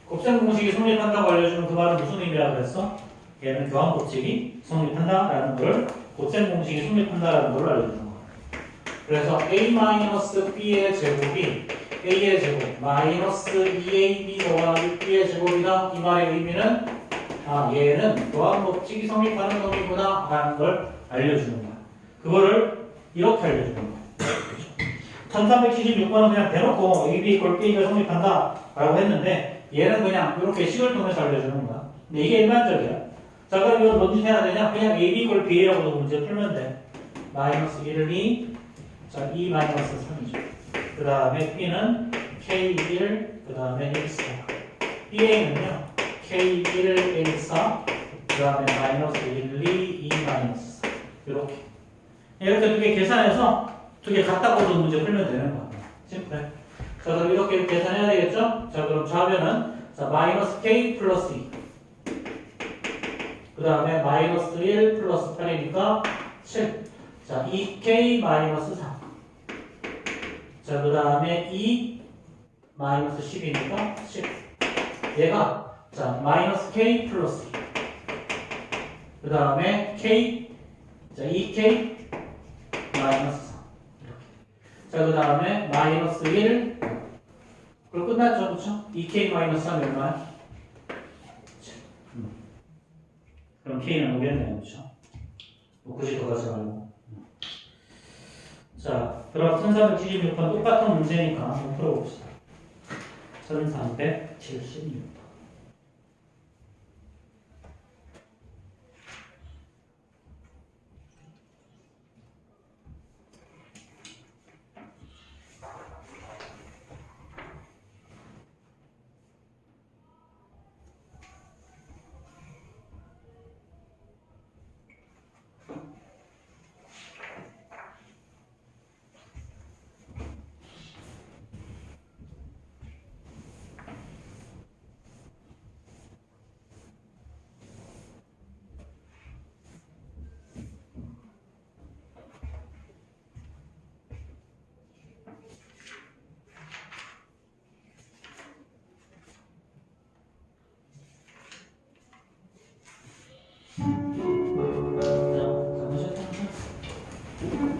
곱셈 공식이 성립한다고 알려주면 그 말은 무슨 의미라고 했어? 얘는 교환 법칙이 성립한다라는 걸, 곱셈 공식이 성립한다라는 걸 알려주는 거야. 그래서 a-b의 제곱이 a의 제곱 마이너스 2ab 더하기 b의 제곱이다. 이 말의 의미는 얘는 교환 법칙이 성립하는 놈이구나 라는 걸 알려주는 거야. 그거를 이렇게 알려주는 거야. 1376번은 그냥 대놓고 AB 꼴 B가 성립한다 라고 했는데, 얘는 그냥 이렇게 식을 통해서 알려주는 거야. 근데 이게 일반적이야. 자, 그럼 이거 뭔지 해야 되냐? 그냥 AB 꼴 B라고 문제 풀면 돼. 마이너스 1, 2, 자, 2 마이너스 3이죠. 그 다음에 B는 K1, 그 다음에 1, 4. BA는요, K1, 1, 4, 그 다음에 마이너스 1, 2, 2 마이너스 4. 이렇게 두 개 계산해서 두 개 갖다 꽂은 문제 풀면 되는 거야. 심플해. 자, 그럼 이렇게 계산해야 되겠죠? 자, 그럼 좌변은 자, 마이너스 K 플러스 2. 그 다음에 마이너스 1 플러스 8이니까 7. 자, 2K 마이너스 4. 자, 그 다음에 2 마이너스 10이니까 10. 얘가 자, 마이너스 K 플러스 2. 그 다음에 K, 자, 2K 마이너스 4. 이렇게. 자, 그 다음에 마이너스 1. 그럼 끝났죠, 그쵸? 2K 마이너스 3 얼마야? 그럼 K는 오겠네요, 그쵸? 뭐 굳이 더 가지 말고. 자, 그럼 1376번 똑같은 문제니까 한번 풀어봅시다. 1376번. 자, 가보셨다.